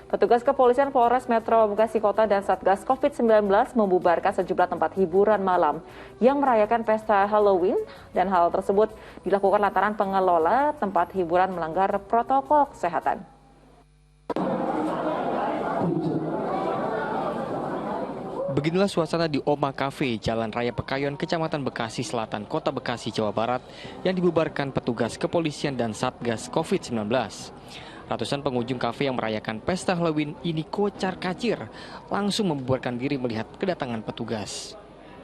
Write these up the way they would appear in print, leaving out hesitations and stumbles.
Petugas kepolisian Polres Metro Bekasi Kota dan Satgas COVID-19 membubarkan sejumlah tempat hiburan malam yang merayakan pesta Halloween, dan hal tersebut dilakukan lantaran pengelola tempat hiburan melanggar protokol kesehatan. Beginilah suasana di Oma Cafe, Jalan Raya Pekayon, Kecamatan Bekasi Selatan, Kota Bekasi, Jawa Barat, yang dibubarkan petugas kepolisian dan Satgas COVID-19. Ratusan pengunjung kafe yang merayakan pesta Halloween ini kocar-kacir, langsung membubarkan diri melihat kedatangan petugas.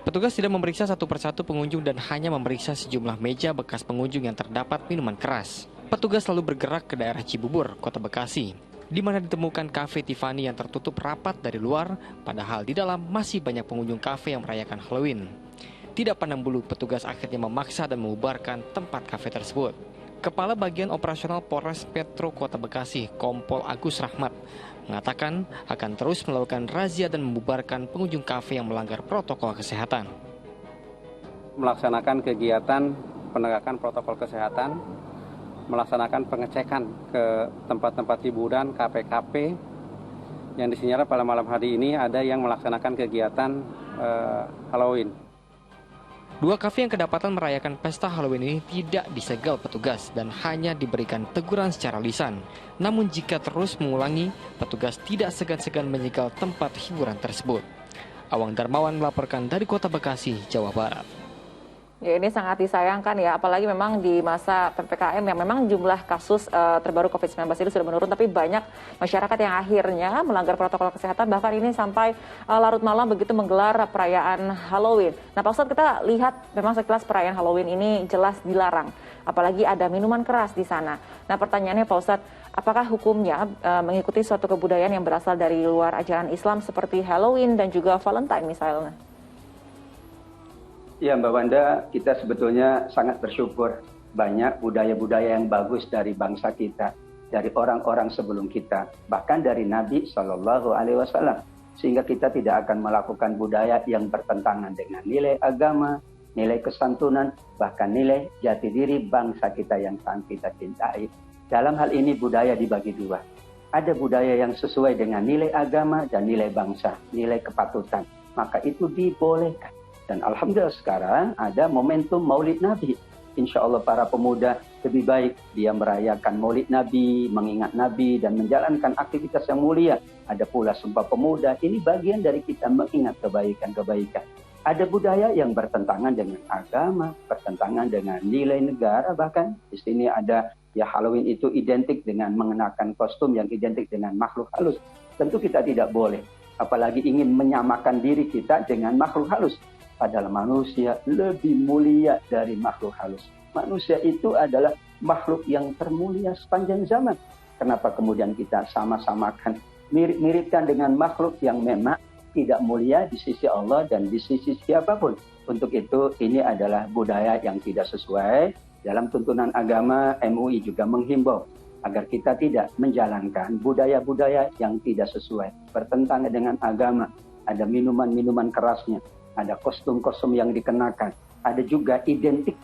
Petugas tidak memeriksa satu persatu pengunjung dan hanya memeriksa sejumlah meja bekas pengunjung yang terdapat minuman keras. Petugas lalu bergerak ke daerah Cibubur, Kota Bekasi, di mana ditemukan kafe Tiffany yang tertutup rapat dari luar, padahal di dalam masih banyak pengunjung kafe yang merayakan Halloween. Tidak pandang bulu, petugas akhirnya memaksa dan membubarkan tempat kafe tersebut. Kepala Bagian Operasional Polres Metro Kota Bekasi, Kompol Agus Rahmat, mengatakan akan terus melakukan razia dan membubarkan pengunjung kafe yang melanggar protokol kesehatan. Melaksanakan kegiatan penegakan protokol kesehatan, melaksanakan pengecekan ke tempat-tempat hiburan, kafe-kafe yang disinyalir pada malam hari ini ada yang melaksanakan kegiatan Halloween. Dua kafe yang kedapatan merayakan pesta Halloween ini tidak disegel petugas dan hanya diberikan teguran secara lisan. Namun jika terus mengulangi, petugas tidak segan-segan menyegel tempat hiburan tersebut. Awang Darmawan melaporkan dari Kota Bekasi, Jawa Barat. Ya, ini sangat disayangkan ya, apalagi memang di masa PPKM yang memang jumlah kasus terbaru COVID-19 itu sudah menurun, tapi banyak masyarakat yang akhirnya melanggar protokol kesehatan, bahkan ini sampai larut malam begitu menggelar perayaan Halloween. Nah Pak Ustadz, kita lihat memang sekilas perayaan Halloween ini jelas dilarang, apalagi ada minuman keras di sana. Nah pertanyaannya Pak Ustadz, apakah hukumnya mengikuti suatu kebudayaan yang berasal dari luar ajaran Islam seperti Halloween dan juga Valentine misalnya? Ya Mbak Wanda, kita sebetulnya sangat bersyukur banyak budaya-budaya yang bagus dari bangsa kita, dari orang-orang sebelum kita, bahkan dari Nabi SAW, sehingga kita tidak akan melakukan budaya yang bertentangan dengan nilai agama, nilai kesantunan, bahkan nilai jati diri bangsa kita yang sangat kita cintai. Dalam hal ini budaya dibagi dua. Ada budaya yang sesuai dengan nilai agama dan nilai bangsa, nilai kepatutan, maka itu dibolehkan. Dan alhamdulillah sekarang ada momentum Maulid Nabi. Insya Allah para pemuda lebih baik dia merayakan Maulid Nabi, mengingat Nabi dan menjalankan aktivitas yang mulia. Ada pula Sumpah Pemuda, ini bagian dari kita mengingat kebaikan-kebaikan. Ada budaya yang bertentangan dengan agama, bertentangan dengan nilai negara, bahkan di sini ada ya Halloween itu identik dengan mengenakan kostum yang identik dengan makhluk halus. Tentu kita tidak boleh, apalagi ingin menyamakan diri kita dengan makhluk halus. Padahal manusia lebih mulia dari makhluk halus. Manusia itu adalah makhluk yang termulia sepanjang zaman. Kenapa kemudian kita sama-samakan, mirip-miripkan dengan makhluk yang memang tidak mulia di sisi Allah dan di sisi siapapun. Untuk itu, ini adalah budaya yang tidak sesuai. Dalam tuntunan agama, MUI juga menghimbau agar kita tidak menjalankan budaya-budaya yang tidak sesuai, bertentangan dengan agama. Ada minuman-minuman kerasnya, ada kostum-kostum yang dikenakan, ada juga identik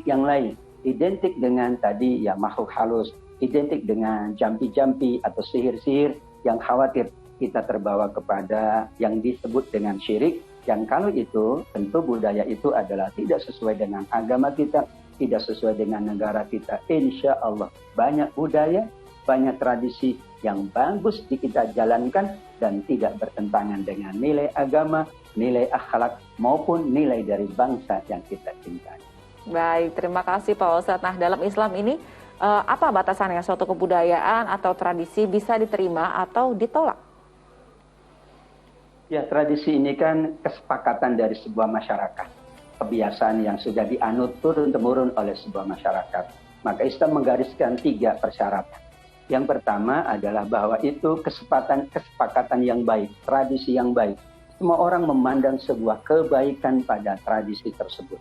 yang lain, identik dengan tadi ya makhluk halus, identik dengan jampi-jampi atau sihir-sihir yang khawatir kita terbawa kepada yang disebut dengan syirik. Dan kalau itu, tentu budaya itu adalah tidak sesuai dengan agama kita, tidak sesuai dengan negara kita. Insya Allah banyak budaya, banyak tradisi yang bagus kita jalankan dan tidak bertentangan dengan nilai agama, nilai akhlak maupun nilai dari bangsa yang kita cintai. Baik, terima kasih Pak Ustadz. Nah, dalam Islam ini apa batasannya suatu kebudayaan atau tradisi bisa diterima atau ditolak? Ya, tradisi ini kan kesepakatan dari sebuah masyarakat, kebiasaan yang sudah dianut turun-temurun oleh sebuah masyarakat. Maka Islam menggariskan 3 persyaratan. Yang pertama adalah bahwa itu kesepakatan yang baik, tradisi yang baik. Semua orang memandang sebuah kebaikan pada tradisi tersebut.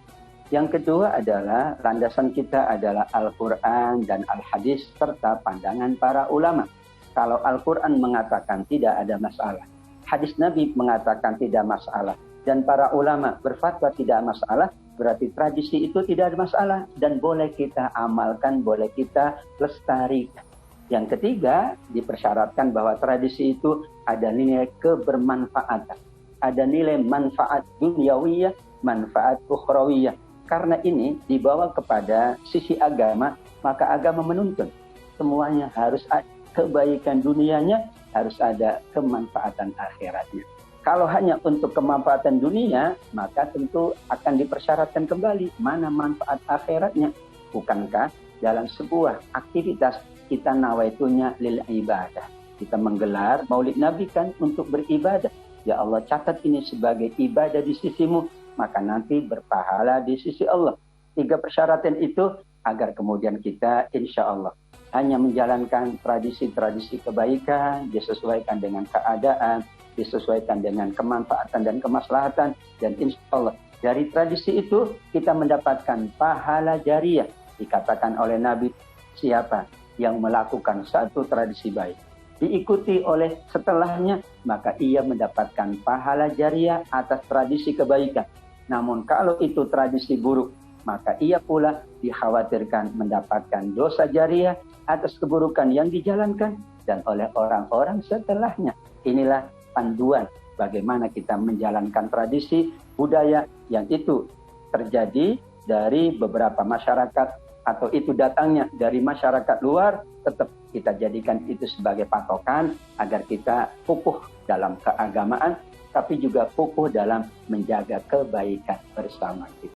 Yang kedua adalah landasan kita adalah Al-Quran dan Al-Hadis serta pandangan para ulama. Kalau Al-Quran mengatakan tidak ada masalah, hadis Nabi mengatakan tidak masalah, dan para ulama berfatwa tidak masalah, berarti tradisi itu tidak ada masalah dan boleh kita amalkan, boleh kita lestarikan. Yang ketiga, dipersyaratkan bahwa tradisi itu ada nilai kebermanfaatan. Ada nilai manfaat duniawiyah, manfaat ukhrawiyah. Karena ini dibawa kepada sisi agama, maka agama menuntun. Semuanya harus ada kebaikan dunianya, harus ada kemanfaatan akhiratnya. Kalau hanya untuk kemanfaatan dunia, maka tentu akan dipersyaratkan kembali mana manfaat akhiratnya. Bukankah dalam sebuah aktivitas kita nawaitunya lil ibadah. Kita menggelar Maulid Nabi kan untuk beribadah. Ya Allah, catat ini sebagai ibadah di sisimu, maka nanti berpahala di sisi Allah. 3 persyaratan itu agar kemudian kita insya Allah hanya menjalankan tradisi-tradisi kebaikan, disesuaikan dengan keadaan, disesuaikan dengan kemanfaatan dan kemaslahatan, dan insya Allah dari tradisi itu kita mendapatkan pahala jariyah. Dikatakan oleh Nabi, siapa yang melakukan satu tradisi baik diikuti oleh setelahnya, maka ia mendapatkan pahala jariyah atas tradisi kebaikan. Namun kalau itu tradisi buruk, maka ia pula dikhawatirkan mendapatkan dosa jariyah atas keburukan yang dijalankan dan oleh orang-orang setelahnya. Inilah panduan bagaimana kita menjalankan tradisi budaya yang itu terjadi dari beberapa masyarakat atau itu datangnya dari masyarakat luar, tetap kita jadikan itu sebagai patokan agar kita kukuh dalam keagamaan, tapi juga kukuh dalam menjaga kebaikan bersama kita.